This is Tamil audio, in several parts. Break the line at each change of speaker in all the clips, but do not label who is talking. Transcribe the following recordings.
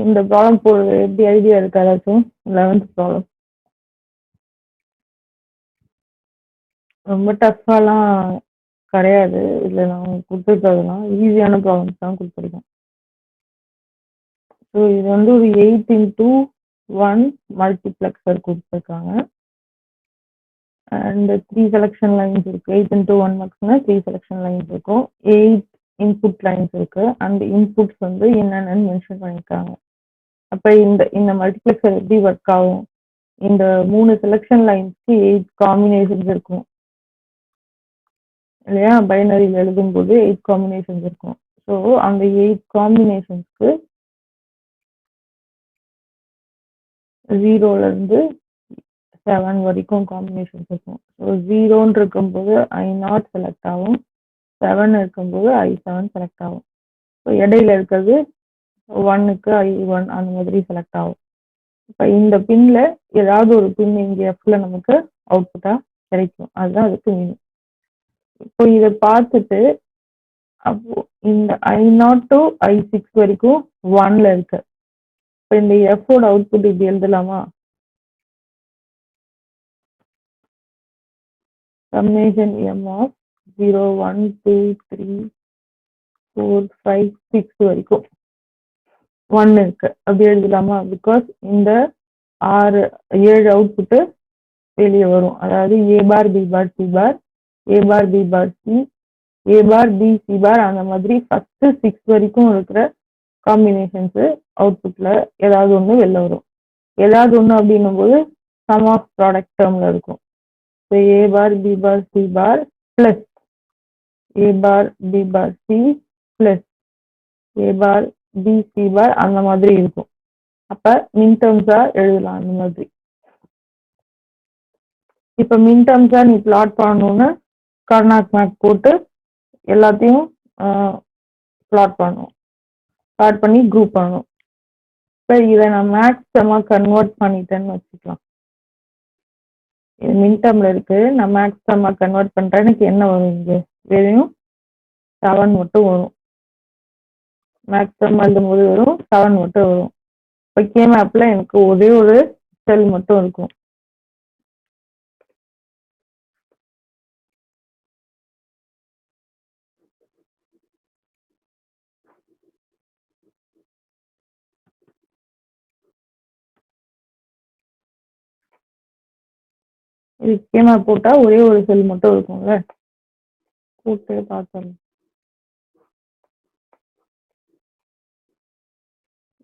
இந்த ப்ராப்ளம் போடுறது எப்படி ஐடியா இருக்கு ஏதாச்சும்? 11th ப்ராப்ளம் ரொம்ப டஃப்பாலாம் கிடையாது. இதுல நான் கொடுத்துருக்கிறதுலாம் ஈஸியான ப்ராப்ளம்ஸ் தான் கொடுத்துருக்கேன். ஸோ இது வந்து ஒரு 8x1 மல்டிப்ளெக்சர் கொடுத்துருக்காங்க. அண்ட் 3 செலெக்ஷன் லைன்ஸ் இருக்கு. 8x1 maxனா 3 செலெக்ஷன் லைன்ஸ் இருக்கும். 8 இன்புட் லைன்ஸ் இருக்கு. அண்ட் இன்புட்ஸ் வந்து என்னென்னு மென்ஷன் பண்ணியிருக்காங்க. அப்போ இந்த மல்டிப்ளெக்சர் எப்படி ஒர்க் ஆகும்? இந்த 3 செலெக்ஷன் லைன்ஸ்க்கு 8 காம்பினேஷன்ஸ் இருக்கும் இல்லையா? பைனரியில் எழுதும்போது 8 காம்பினேஷன்ஸ் இருக்கும். ஸோ அந்த 8 காம்பினேஷன்ஸ்க்கு 0லேருந்து 7 வரைக்கும் காம்பினேஷன்ஸ் இருக்கும். ஸோ 0ன்னு இருக்கும்போது I0 செலக்ட் ஆகும். 7 இருக்கும்போது I7 செலக்ட் ஆகும். ஸோ இடையில இருக்கிறது 1க்கு I1 அந்த மாதிரி செலக்ட் ஆகும். இப்போ இந்த பின்ல ஏதாவது ஒரு பின் இங்கே எஃப்ல நமக்கு அவுட்புட்டா கிடைக்கும். அதுதான் அதுக்கு மீனிங். இப்போ இதை பார்த்துட்டு அப்போ இந்த I0 to I6 வரைக்கும் 1ல இருக்கு. இப்போ இந்த எஃபோட அவுட்புட் இப்படி எழுதலாமா? summation m of 0 1 2 3 4 5 6 வரைக்கும் 1 இருக்கு. அப்படி எழுதலாமா? பிகாஸ் இந்த 7 அவுட்புட்டு வெளியே வரும். அதாவது A bar B bar C bar A bar B bar C A bar B C bar அந்த மாதிரி ஃபர்ஸ்ட் 6 வரைக்கும் இருக்கிற காம்பினேஷன்ஸ் அவுட்புட்ல ஏதாவது ஒன்று வெளில வரும். ஏதாவது ஒன்று அப்படின்னும் போது சம் ஆஃப் ப்ராடக்ட் டேர்ம்ல இருக்கும். So A bar B bar C bar plus A bar B bar C plus A bar B C bar அந்த மாதிரி இருக்கும். அப்ப மின் டேர்ம்ஸா எழுதலாம் அந்த மாதிரி. இப்போ மின் டேர்ம்ஸா நீ பிளாட் பண்ணணும்னு கர்னாக் மேப் போட்டு எல்லாத்தையும் பிளாட் பண்ணணும். பிளாட் பண்ணி குரூப் பண்ணணும். இப்போ இதை நான் மேக்ஸ் டேர்மாக கன்வெர்ட் பண்ணிட்டேன்னு வச்சுக்கலாம். இது மின் டேர்ம்ல இருக்கு. நான் மேக்ஸ் டேர்மாக கன்வெர்ட் பண்ணுறேன். எனக்கு என்ன வரும்? இங்கே வெறும் 7 மட்டும் வரும். மேக்ஸ் டேர்ம் எழுதும்போது வரும் 7 மட்டும் வரும். இப்போ கே மேப்பில் எனக்கு ஒரே ஒரு செல் மட்டும் இருக்கும். இது கே மேப் போட்டால் ஒரே ஒரு செல் மட்டும் இருக்கும்ல. போட்டு பார்த்தோம்.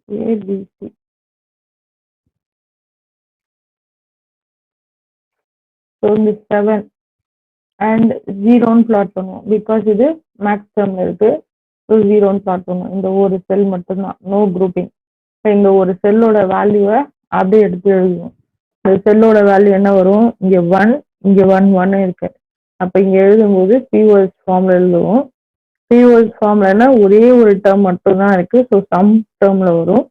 ஏபிசி ஸோ இந்த 7 அண்ட் 0ன்னு பிளாட் பண்ணுவோம். பிகாஸ் இது மேக்ஸ் டேர்ம்ல இருக்கு. ஸோ 0ன்னு பிளாட் பண்ணுவோம். இந்த ஒரு செல் மட்டும்தான், நோ குரூப்பிங். இப்போ இந்த ஒரு செல்லோட வேல்யூவை அப்படியே எடுத்து எழுதுவோம். இந்த செல்லோட வேல்யூ என்ன வரும்? இங்கே 1 இங்கே 1 1 இருக்கு. அப்போ இங்கே எழுதும்போது பிஓஎஸ் ஃபார்ம்ல எழுதுவோம். பிஓஎஸ் ஃபார்ம்லன்னா ஒரே ஒரு டேர்ம் மட்டும் தான் இருக்கு. ஸோ சம் டேர்ம்ல வரும்.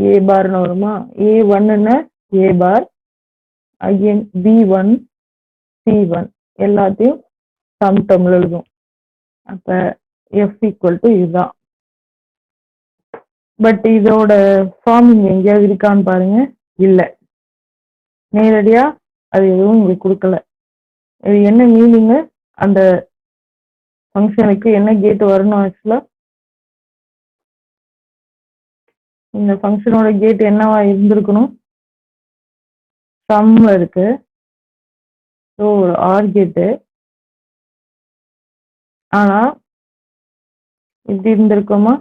ஏ பார்னு வருமா? A1ன்னா ஏ பார், அகைன் B1 C1 எல்லாத்தையும் சம் டேர்ம்ல எழுதும். அப்போ எஃப் ஈக்குவல் டு இதுதான். பட் இதோட ஃபார்ம் இங்கே எங்கேயாவது இருக்கான்னு பாருங்க. இல்லை, நேரடியா அது எதுவும் உங்களுக்கு கொடுக்கல. இது என்ன மீனிங்கு? அந்த ஃபங்க்ஷனுக்கு என்ன கேட் வரணும்? ஆக்சுவலா இந்த ஃபங்க்ஷனோட கேட் என்னவா இருந்திருக்கணும்? சம் இருக்கு. ஸோ ஒரு ஆர் கேட்டு. ஆனா இப்படி இருந்திருக்குமா?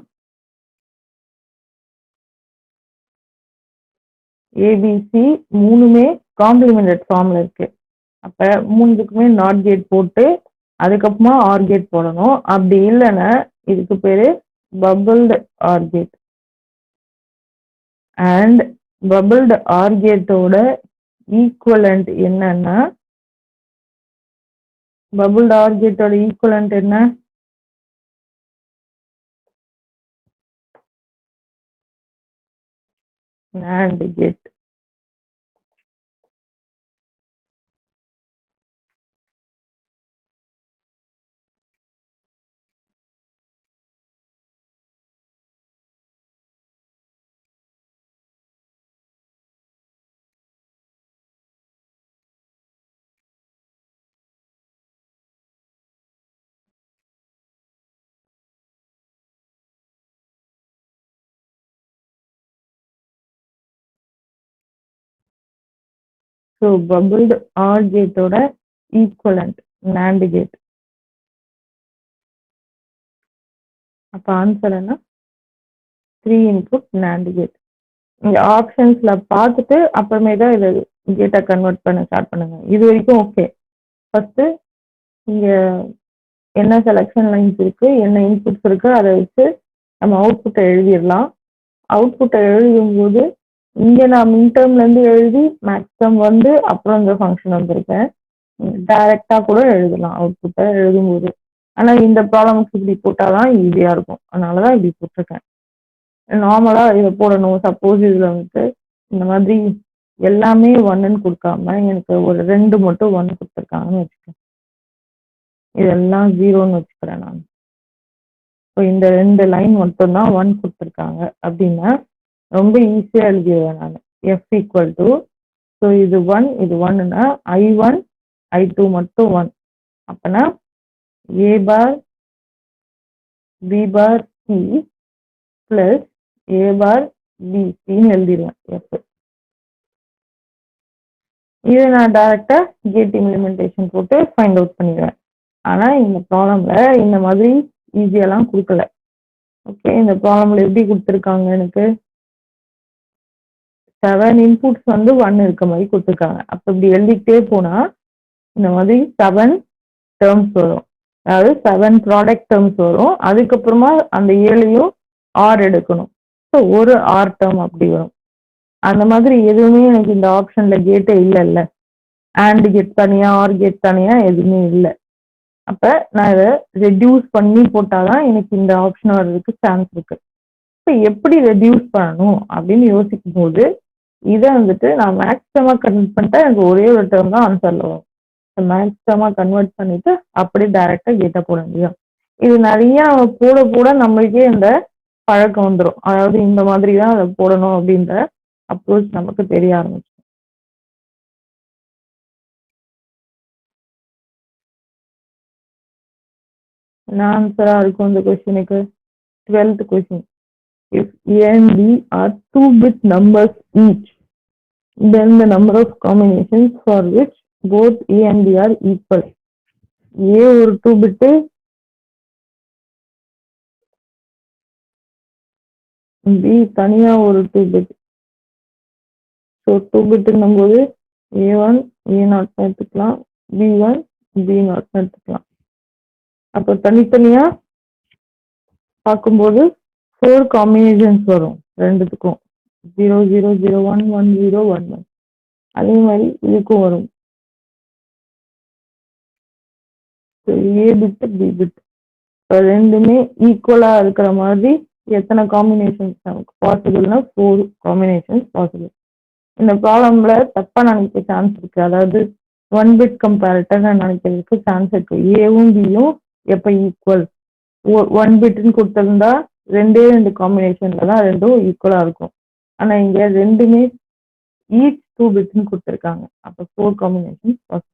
ஏபிசி மூணுமே காம்ப்ளிமெண்டட் ஃபார்ம்ல இருக்கு. அப்ப மூணுக்குமே நாட் கேட் போட்டு அதுக்கப்புறமா ஆர் கேட் போடணும். அப்படி இல்லைன்னா இதுக்கு பேரு bubbled OR gate. And bubbled OR கேட்டோட ஈக்குவலண்ட் என்னன்னா, பபிள்டு ஆர் கேட்டோட ஈக்குவலண்ட் என்ன? NAND gate. So bubbled OR கேட்டோட ஈக்குவலண்ட் NAND கேட். அப்போ ஆன்சர் என்ன? 3 இன்புட் NAND கேட். இங்க ஆப்ஷன்ஸ்ல பார்த்துட்டு அப்புறமே தான் இதை கேட்டை கன்வெர்ட் பண்ண ஸ்டார்ட் பண்ணுங்க. இது வரைக்கும் ஓகே. ஃபர்ஸ்ட் இங்க என்ன செலெக்ஷன் லைன்ஸ் இருக்கு, என்ன இன்புட்ஸ் இருக்கு, அதை வச்சு நம்ம அவுட்புட்டை எழுதிடலாம். அவுட்புட்டை எழுதும்போது இங்க நான் மின்டர்ம்ல இருந்து எழுதி மேக்ஸிமம் வந்து அப்புறம் இந்த ஃபங்க்ஷன் வந்திருக்கேன். டைரக்டா கூட எழுதலாம் அவுட்புட்டை எழுதும்போது. ஆனா இந்த ப்ராப்ளம்ஸ் இப்படி போட்டாதான் ஈஸியா இருக்கும், அதனாலதான் இப்படி போட்டிருக்கேன். நார்மலா இதை போடணும். சப்போஸ் இதுல வந்துட்டு இந்த மாதிரி எல்லாமே ஒன்னுன்னு கொடுக்காம எனக்கு ஒரு 2 மட்டும் 1 கொடுத்துருக்காங்கன்னு வச்சுக்கேன், இதெல்லாம் 0ன்னு வச்சுக்கிறேன் நான். இப்போ இந்த 2 லைன் மட்டும்தான் 1 கொடுத்துருக்காங்க அப்படின்னா ரொம்ப ஈஸியா எழுதிடுவேன் நான். எஃப் ஈக்குவல் டு, ஸோ இது 1 இது 1ன்னா I1 I2 மட்டும் 1. அப்பனா A bar B bar C plus A bar B Cன்னு எழுதிடுவேன் எஃப். இதை நான் டைரக்டா கேட் இம்ப்ளிமெண்டேஷன் போட்டு ஃபைண்ட் அவுட் பண்ணிடுவேன். ஆனா இந்த ப்ராப்ளம்ல இந்த மாதிரி ஈஸியெல்லாம் கொடுக்கல. ஓகே, இந்த ப்ராப்ளம்ல எப்படி கொடுத்துருக்காங்க, எனக்கு 7 இன்புட்ஸ் வந்து 1 இருக்க மாதிரி கொடுத்துருக்காங்க. அப்போ இப்படி எழுதிக்கிட்டே போனா இந்த மாதிரி 7 டேர்ம்ஸ் வரும், அதாவது 7 ப்ராடக்ட் டேர்ம்ஸ் வரும். அதுக்கப்புறமா அந்த 7ஐயும் ஆர் எடுக்கணும். ஸோ ஒரு ஆர் டேர்ம் அப்படி வரும். அந்த மாதிரி எதுவுமே எனக்கு இந்த ஆப்ஷன்ல கேட்டே இல்லைல்ல. ஆண்ட் கேட் தனியா ஆர் கேட் தனியா எதுவுமே இல்லை. அப்ப நான் இதை ரெடியூஸ் பண்ணி போட்டாதான் எனக்கு இந்த ஆப்ஷன் வர்றதுக்கு சான்ஸ் இருக்கு. இப்போ எப்படி ரெடியூஸ் பண்ணணும் அப்படின்னு யோசிக்கும் போது இதை வந்துட்டு நான் மேக்ஸிமமா கன்வெர்ட் பண்ணிட்டா எனக்கு ஒரே ஒரு டேர்ம் தான் ஆன்சர்ல வரும். மேக்ஸிமமா கன்வெர்ட் பண்ணிட்டு அப்படியே டைரக்டா கேட்டா போட முடியும். இது நிறைய போட போட நம்மளுக்கே இந்த பழக்கம் வந்துடும். அதாவது இந்த மாதிரி தான் அதை போடணும் அப்படின்ற அப்ரோச் நமக்கு தெரிய ஆரம்பிச்சு. என்ன ஆன்சரா இருக்கும் இந்த கொஸ்டினுக்கு? 12th question. If A and B are 2-bit numbers each, then the number of combinations for which both A and B are equal. A ஒரு 2-bit, B தனியா ஒரு 2-bit. ஸோ 2-bitன்னும் போது A1 A0 எடுத்துக்கலாம், B1 B0 எடுத்துக்கலாம். அப்போ தனித்தனியா பார்க்கும்போது 4 காம்பினேஷன்ஸ் வரும் ரெண்டுத்துக்கும். 0 0 0 1 1 0 1 1. அதே மாதிரி இதுக்கும் வரும். ஏ பிட் பி பிட் ரெண்டுமே ஈக்குவலா இருக்கிற மாதிரி எத்தனை காம்பினேஷன்ஸ் நமக்கு பாசிபிள்னா 4 காம்பினேஷன்ஸ் பாசிபிள். இந்த ப்ராப்ளம்ல தப்பா நினைக்க சான்ஸ் இருக்கு. அதாவது 1 பிட் கம்பேரிட்டர் நினைக்கிறதுக்கு சான்ஸ் இருக்கு. ஏவும் பியும் எப்ப ஈக்குவல் 1 பிட்னு கொடுத்திருந்தா 2 காம்பினேஷன்ல தான் ரெண்டும் ஈக்குவலா இருக்கும். ஆனா இங்க ரெண்டுமே ஈச் 2 பிட்னு கொடுத்துருக்காங்க. அப்ப 4 காம்பினேஷன் பாசிபிள்.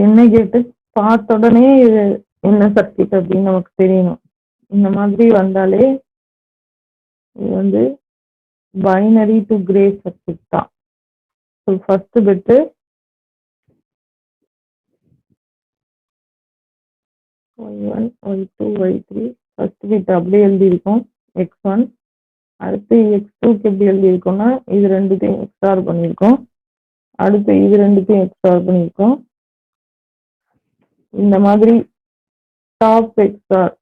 என்ன கேட்டு பார்த்த உடனே இது என்ன சர்க்கியூட் அப்படின்னு நமக்கு தெரியணும். இந்த மாதிரி வந்தாலே இது வந்து பைனரி டு கிரே சர்க்கியூட் தான். ஃபர்ஸ்ட் பிட்டு Y1 Y2 Y3 first bit அப்படியே எழுதியிருக்கோம் X1. அடுத்து X2க்கு எப்படி எழுதியிருக்கோம்னா இது ரெண்டுத்தையும் எக்ஸ்ட்ரார் பண்ணியிருக்கோம். அடுத்து இது ரெண்டுத்தையும் எக்ஸ்ட்ரார் பண்ணியிருக்கோம். இந்த மாதிரி டாப் எக்ஸ்ட்ரார்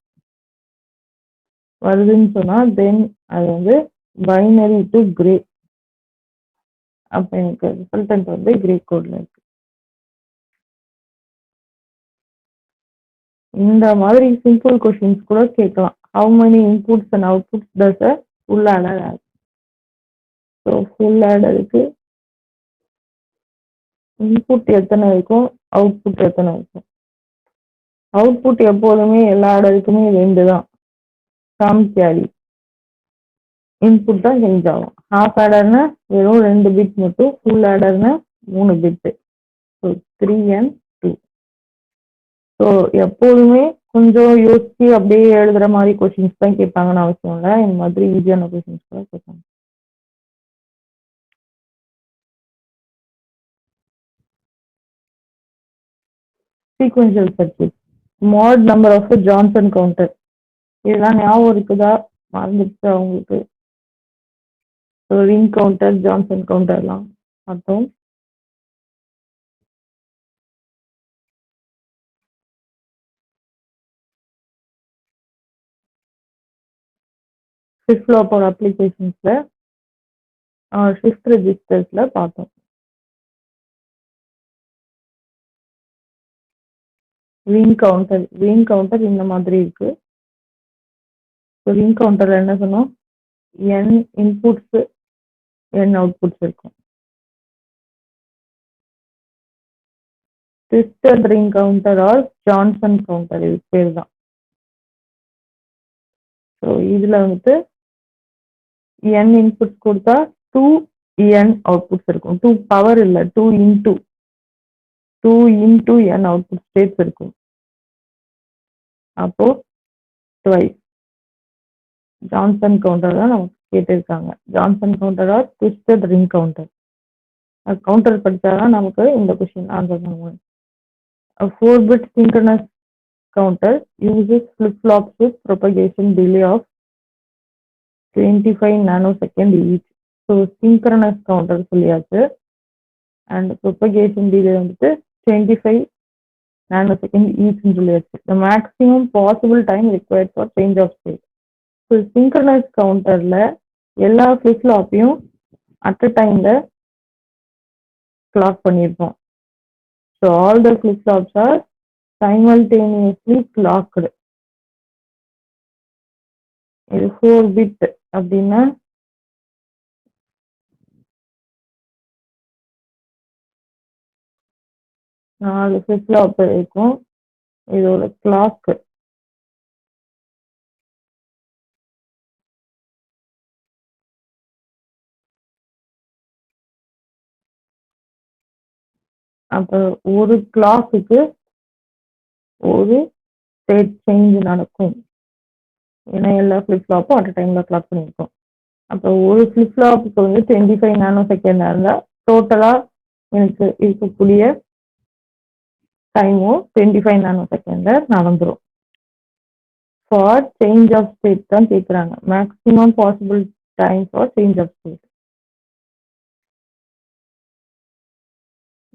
வருதுன்னு சொன்னா தென் அது வந்து பைனரி டு கிரே. அப்ப எனக்கு ரிசல்டன்ட் வந்து கிரே கோட்ல இருக்கு. இந்த மாதிரி சிம்பிள் கொஸ்டின்ஸ் கூட கேட்கலாம். How many inputs and outputs does a full adder have? So full ஆடருக்கு இன்புட் எத்தனை இருக்கும், அவுட்புட் எத்தனை இருக்கும்? அவுட்புட் எப்போதுமே எல்லா ஆடருக்குமே 2 தான். கம் கேரி இன்புட் தான் சேஞ்ச் ஆகும். ஹாஃப் ஆடர்னா வெறும் 2 பிட் மட்டும், ஃபுல் ஆடர்னா 3 பிட். So 3 and 2. ஸோ எப்போதுமே கொஞ்சம் யோசிச்சு அப்படியே எழுதுற மாதிரி கொஸ்டின்ஸ் தான் கேட்பாங்கன்னு அவசியம் இல்லை. இந்த மாதிரி ஈஸியான கொஸ்டின்ஸ் கூட கேட்பாங்க. Sequential circuit, mod number of Johnson counter, இதெல்லாம் ஞாபகம் இருக்குதா? மறந்துடுச்சு அவங்களுக்கு. ரிங் கவுண்டர், ஜான்சன் கவுண்டர்லாம் பார்த்தோம். ஃபிளிப் ஃப்ளாப்போட அப்ளிகேஷன்ஸ்ல ஷிஃப்ட் ரெஜிஸ்டர்ஸ்ல பார்த்தோம். ரிங் கவுண்டர் இந்த மாதிரி இருக்கு. ரிங் கவுண்டர்ல என்ன சொன்னோம்? n இன்புட்ஸ் n அவுட்புட்ஸ் இருக்கும். Twisted ring counter or Johnson counter, இது பேர் தான். ஸோ இதுல வந்துட்டு n இன்புட்ஸ் கொடுத்தா 2n அவுட்புட்ஸ் இருக்கும். 2 பவர் இல்லை, 2 இன்டூ n அவுட்புட் ஸ்டேட்ஸ் இருக்கும். அப்போ ட்வைஸ் ஜான்சன் கவுண்டர் தான் நமக்கு கேட்டிருக்காங்க. Johnson counter or twisted ring counter. Counter படிச்சாதான் நமக்கு இந்த கொஸ்டின் ஆன்சர் பண்ணுவோம். 4-bit synchronous counter uses flip-flops with propagation delay of 25 nanosecond each. So synchronous counter சொல்லியாச்சு. அண்ட் propagation delay வந்துட்டு 25 nanosecond each சொல்லியாச்சு. The maximum possible time required for change of state. So synchronous counterல எல்லா flip-flopையும் at a timeல clock பண்ணியிருப்போம். So all the flip-flops are simultaneously clocked. இது 4-bit அப்படின்னா 4 flip-flop இருக்கும். இதோட கிளாக் அப்போ ஒரு கிளாக்குக்கு ஒரு ஸ்டேட் சேஞ்ச் நடக்கும். ஏன்னா எல்லா ஃபிளிப்-ஃப்ளாப்பும் அட் டைம்ல கிளாக் பண்ணியிருக்கோம். அப்போ ஒரு ஃபிளிப்-ஃப்ளாப்புக்கு வந்து 25 நானோ செகண்ட் இருந்தால் டோட்டலா எனக்கு இருக்கக்கூடிய டைமும் 25 நானோ செகண்ட்ல நடந்துரும். ஃபார் சேஞ்ச் ஆஃப் ஸ்டேட் தான் கேட்குறாங்க. Maximum possible time for change of state.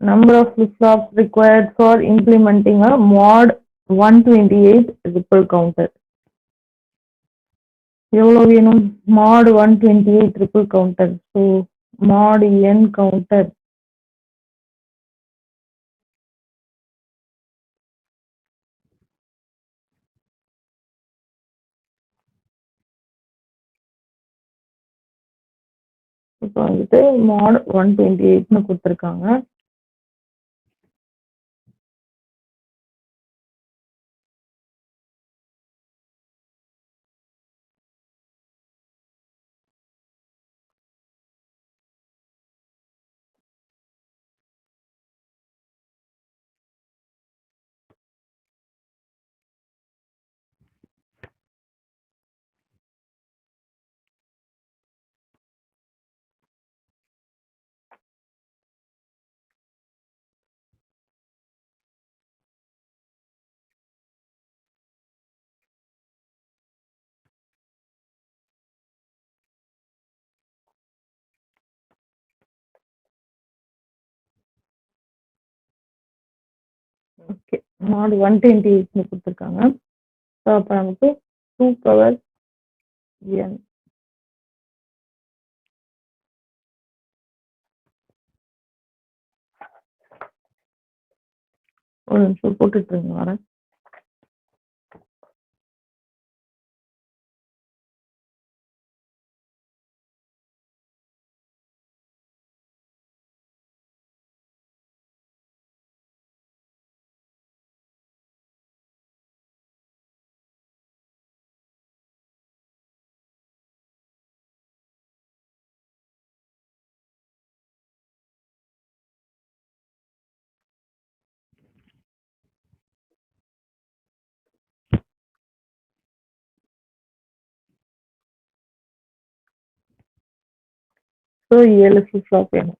Number of flip-flops required for implementing a mod 128 ripple counter. எவ்வளோ வேணும்? mod 128 ripple counter. So mod n counter இப்போ வந்துட்டு mod 128ன்னு கொடுத்துருக்காங்க. ஓகே, mod 128ன்னு கொடுத்துருக்காங்க. ஸோ அப்போ நமக்கு 2 பவர் n ஒரு நிமிஷம் போட்டுட்டு இருங்க, வரேன். ஸோ 7 ஃபிளிப் ஃப்ளாப் வேணும்.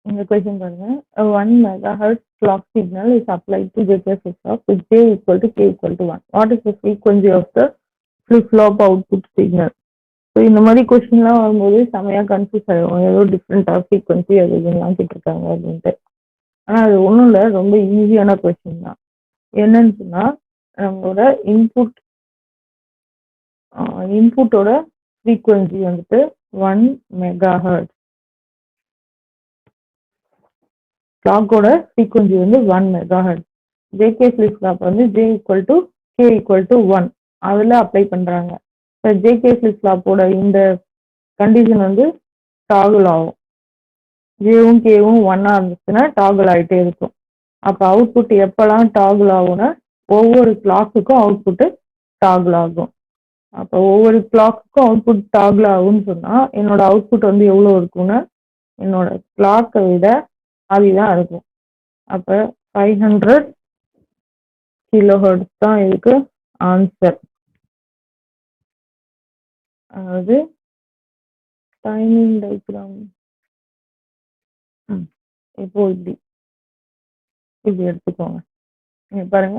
இந்த கொஸ்டின் பாருங்க. 1 megahertz clock signal is applied to JK flip-flop with J equal to K equal to 1. What is the frequency of the flip-flop output signal? So இந்த மாதிரி கொஸ்டின்லாம் வரும்போது செமையாக கன்ஃபியூஸ் ஆகிடும். ஏதோ டிஃப்ரெண்ட்டாக ஃப்ரீக்வன்சி அது இதெல்லாம் கேட்டிருக்காங்க அப்படின்ட்டு. ஆனால் அது ஒன்றும் இல்லை, ரொம்ப ஈஸியான கொஸ்டின் தான். என்னன்னு சொன்னால், நம்மளோட இன்புட்டோட ஃப்ரீக்வன்சி வந்துட்டு 1 megahertz. கிளாக்கோட ஃப்ரீக்வன்சி வந்து 1 megahertz. ஜேகே ஃபிளிப் ஃப்ளாப் வந்து J equal to K equal to 1 அதில் அப்ளை பண்ணுறாங்க. இப்போ ஜேகே ஃபிளிப் ஃப்ளாப்போட இந்த கண்டிஷன் வந்து டாகுல் ஆகும். ஜேவும் கேவும் 1 இருந்துச்சுன்னா டாகுல் ஆகிட்டே இருக்கும். அப்போ அவுட்புட் எப்போல்லாம் டாகுல் ஆகும்னா ஒவ்வொரு கிளாக்குக்கும் அவுட்புட்டு டாகுல் ஆகும். அப்போ ஒவ்வொரு கிளாக்குக்கும் அவுட்புட் டாகுல் ஆகும்னு சொன்னால் என்னோட அவுட்புட் வந்து எவ்வளோ இருக்கும்னா என்னோட கிளாக்கை விட அதுதான் இருக்கும். அப்போ 500 கிலோஹெர்ட்ஸ் தான் இதுக்கு ஆன்சர். அதாவது டைமிங் டயக்ராம் இப்போ இப்படி எடுத்துக்கோங்க. பாருங்க,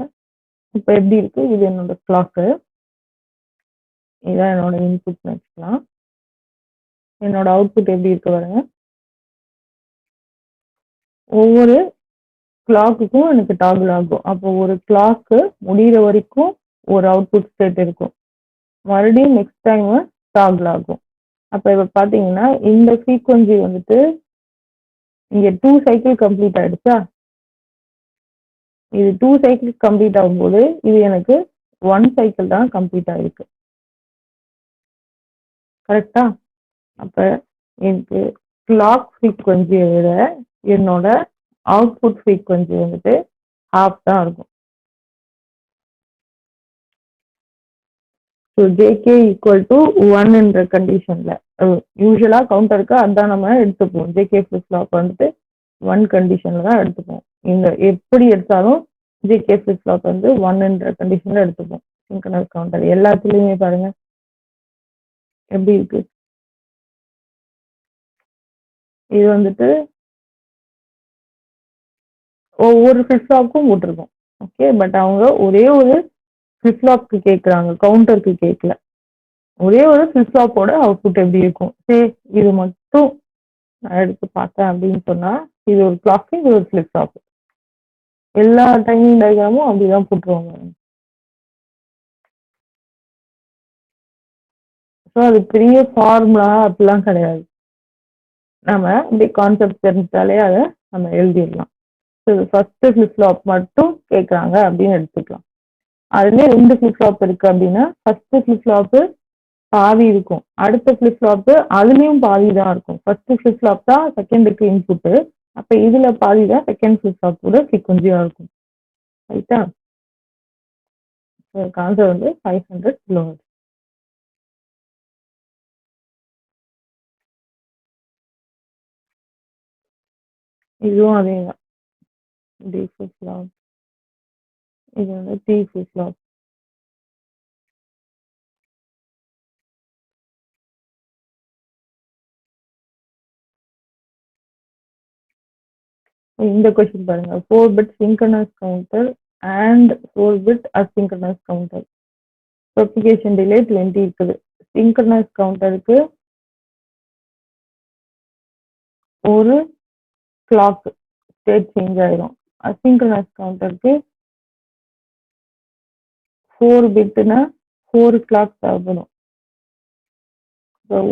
இப்போ எப்படி இருக்கு, இது என்னோட கிளாக்கு, இதான் என்னோட இன்புட் வச்சுக்கலாம். என்னோட அவுட்புட் எப்படி இருக்கு பாருங்க. ஒவ்வொரு கிளாக்குக்கும் எனக்கு டாகுல் ஆகும். அப்போ ஒரு கிளாக்கு முடிகிற வரைக்கும் ஒரு அவுட்புட் ஸ்டேட் இருக்கும். மறுபடியும் நெக்ஸ்ட் டைம் டாகுல் ஆகும். அப்போ இப்போ பார்த்தீங்கன்னா இந்த ஃப்ரீக்வன்சி வந்துட்டு இங்கே 2 சைக்கிள் கம்ப்ளீட் ஆயிடுச்சா. இது 2 சைக்கிள் கம்ப்ளீட் ஆகும்போது இது எனக்கு 1 சைக்கிள் தான் கம்ப்ளீட் ஆயிருக்கு. கரெக்டா? அப்போ எனக்கு கிளாக் ஃப்ரீக்வன்சியை விட என்னோட அவுட்புட் ஃப்ரீக்வன்சி வந்துட்டு ஹாஃப் தான் இருக்கும். ஸோ ஜேகே ஈக்குவல் டு 1ன்ற கண்டிஷனில் யூஸ்வலாக கவுண்டருக்கு அதுதான் நம்ம எடுத்துப்போம். ஜேகே ஃபிளிப் ஃப்ளாப் வந்துட்டு 1 கண்டிஷனில் தான் எடுத்துப்போம். இந்த எப்படி எடுத்தாலும் ஜேகே ஃபிளிப் ஃப்ளாப் வந்து 1ன்ற கண்டிஷனில் எடுத்துப்போம். சிங்க்ரனஸ் கவுண்டர் எல்லாத்துலேயுமே பாருங்க எப்படி இருக்கு. இது வந்துட்டு ஒவ்வொரு ஃபிளிப் ஃப்ளாப்புக்கும் போட்டிருக்கோம். ஓகே, பட் அவங்க ஒரே ஒரு ஃபிளிப் ஃப்ளாப்க்கு கேட்குறாங்க, கவுண்டருக்கு கேட்கல. ஒரே ஒரு ஃபிளிப் ஃப்ளாப்போட அவுட்புட் எப்படி இருக்கும். சரி, இது மட்டும் நான் எடுத்து பார்த்தேன் அப்படின்னு சொன்னா இது ஒரு கிளாக், இது ஒரு ஃபிளிப் ஃப்ளாப். எல்லா டைமிங் டயக்ராமும் அப்படிதான் போட்டுருவாங்க. ஸோ அது பெரிய ஃபார்முலா அப்படிலாம் கிடையாது. நம்ம இப்படி கான்செப்ட் தெரிஞ்சாலே அதை நம்ம எழுதிடலாம். ஸோ ஃபர்ஸ்ட் ஃபிளிப் ஃப்ளாப் மட்டும் கேட்குறாங்க அப்படின்னு எடுத்துக்கலாம். அதுலேயே 2 ஃபிளிப் ஃப்ளாப் இருக்கு அப்படின்னா ஃபர்ஸ்ட் ஃபிளிப் ஃப்ளாப்பு பாதி இருக்கும், அடுத்த ஃபிளிப் ஃப்ளாப்பு அதுலேயும் பாதி தான் இருக்கும். ஃபர்ஸ்ட் ஃபிளிப் ஃப்ளாப் தான் செகண்டுக்கு இன்புட்டு, அப்போ இதில் பாதி தான் செகண்ட் ஃபிளிப் ஃப்ளாப்போட ஃப்ரீக்வன்சியாக இருக்கும். ரைட்டா? ஆன்சர் வந்து 500 கிலோஹெர்ட்ஸ். இதுவும் அதே தான். டி ஃபிளிப் ஃப்ளாப், இது வந்து டி ஃபிளிப் ஃப்ளாப். இந்த கொஸ்டின் பாருங்க. 4-bit synchronous counter and 4-bit asynchronous counter. propagation delay 20 இருக்குது. synchronous counterக்கு ஒரு கிளாக் ஸ்டேட் சேஞ்ச் ஆயிரும். அசிங்க்ரனஸ் கவுண்டருக்கு 4 பிட்னா 4 கிளாக் தேவைப்படும்.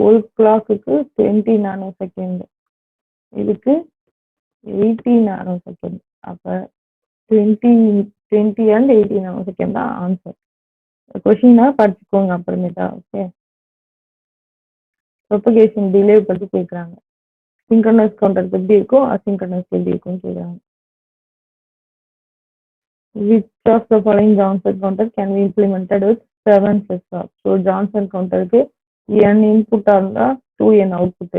ஒரு கிளாக்குக்கு 20 நானோ செகண்ட், இதுக்கு 80 நானோ செகண்ட். அப்போ 20 அண்ட் 80 நானோ செகண்ட் தான் ஆன்சர். கொஷினா படிச்சுக்கோங்க அப்புறமேட்டா. ஓகே. ப்ரொபகேஷன் டிலே பத்தி கேக்குறாங்க. சிங்க்ரனஸ் கவுண்டர் எப்படி இருக்கும், அசிங்க்ரனஸ் எப்படி இருக்கும்னு கேக்குறாங்க. Which of the following Johnson counter can be implemented with 7 flip-flops? So Johnson counterக்கு n input இருந்தா 2n output.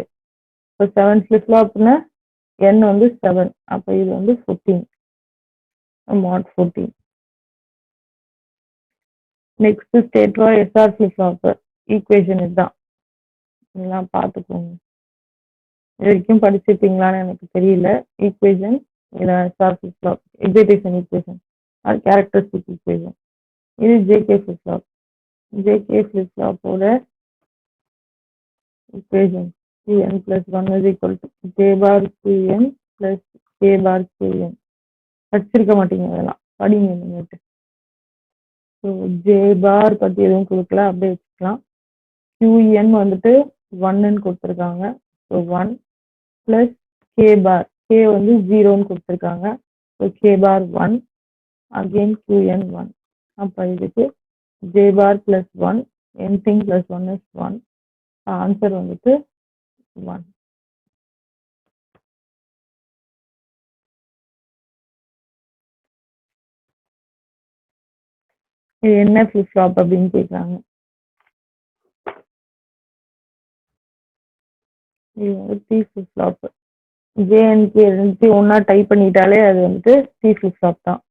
இப்போ 7 flip-flopனா n வந்து 7. அப்போ இது வந்து 14. mod 14. Next state for SR flip-flop equation இதுதான். இதெல்லாம் பார்த்துக்கோங்க. இது வரைக்கும் படிச்சிருப்பீங்களான்னு எனக்கு தெரியல. ஈக்குவேஷன் இதான் SR flip-flop, excitation equation or characteristic equation. இது JK flip-flop. JK flip-flop-ஓட equation Qn plus 1 is equal to J bar Qn plus K bar Qn. படிச்சிருக்க மாட்டீங்க, அதெல்லாம் படிங்க இனிமேட்டு. ஸோ J bar பற்றி எதுவும் கொடுக்கல, அப்படியே வச்சுக்கலாம். Qn வந்துட்டு 1ன்னு கொடுத்துருக்காங்க. So 1 plus K bar, K வந்து 0ன்னு கொடுத்துருக்காங்க. So K bar 1, again Qn 1. அப்போ இதுக்கு J bar plus 1, anything plus 1 is 1. Answer வந்துட்டு 1. இது என்ன ஃபிளிப் ஃப்ளாப் அப்படின்னு கேட்குறாங்க. இது வந்து டி ஃபிளிப் ஃப்ளாப். ஜேஎன்கே இருந்துச்சு ஒன்றா டைப் பண்ணிட்டாலே அது வந்துட்டு டி ஃபிளிப் ஃப்ளாப் தான்.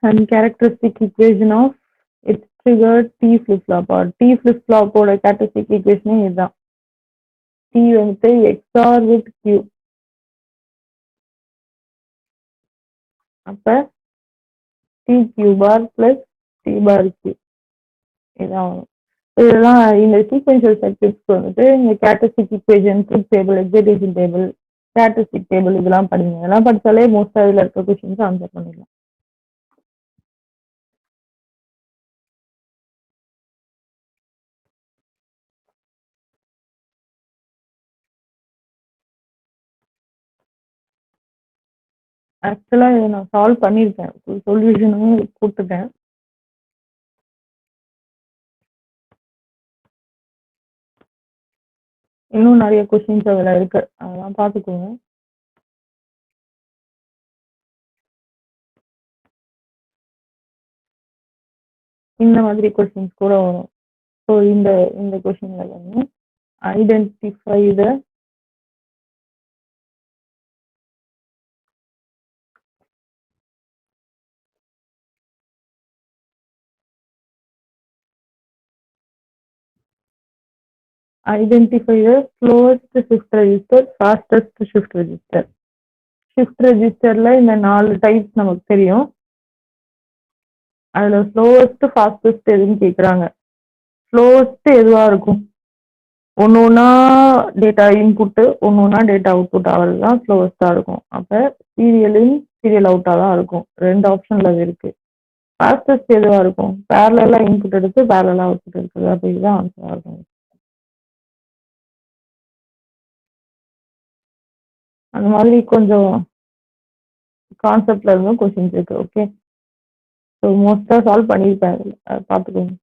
And characteristic equation of its triggered T flip-flop or T flip-flop ஓட characteristic equation இதுதான். T வந்துட்டு XOR with Q. அப்ப TQ bar plus T bar Q. இதான் இதெல்லாம் இந்த சீக்வென்ஷியல் சர்க்யூட்ஸ்க்கு வந்துட்டு இந்த characteristic equation, truth table, excitation table, characteristic table இதெல்லாம் படிங்க. இதெல்லாம் படித்தாலே மோஸ்ட்டாக இதில் இருக்க கொஸ்டின்ஸ் ஆன்சர் பண்ணிடலாம். ஆக்சுவலாக இதை நான் சால்வ் பண்ணியிருக்கேன், சொல்யூஷனும் கொடுத்துட்டேன். இன்னும் நிறைய கொஸ்டின்ஸ் அதில் இருக்கு, அதெல்லாம் பார்த்துக்கோங்க. இந்த மாதிரி கொஸ்டின்ஸ் கூட வரும். ஸோ இந்த கொஸ்டின்ல வந்து identify the slowest shift register, fastest shift register. shift registerல இந்த 4 டைப்ஸ் நமக்கு தெரியும். அதில் ஸ்லோவஸ்ட் ஃபாஸ்டஸ்ட் எதுன்னு கேட்குறாங்க. ஸ்லோவஸ்ட் எதுவாக இருக்கும்? ஒன்று ஒன்றா டேட்டா இன்புட்டு, ஒன்று ஒன்றா டேட்டா அவுட்புட் ஆகிறது தான் ஸ்லோவஸ்ட்டாக இருக்கும். அப்போ சீரியல் இன் சீரியல் அவுட்டாக தான் இருக்கும். 2 ஆப்ஷனில் அது இருக்குது. ஃபாஸ்டஸ்ட் எதுவாக இருக்கும்? பேரலாக இன்புட் எடுத்து பேரலாக அவுட்புட் எடுக்குது. அப்போ இதுதான் ஆன்சராக இருக்கும். அந்த மாதிரி கொஞ்சம் கான்செப்ட்ல இருந்தும் கொஸ்டின்ஸ் இருக்கு. ஓகே, ஸோ மோஸ்ட்டாக சால்வ் பண்ணியிருப்பேன், பார்த்துக்கோங்க.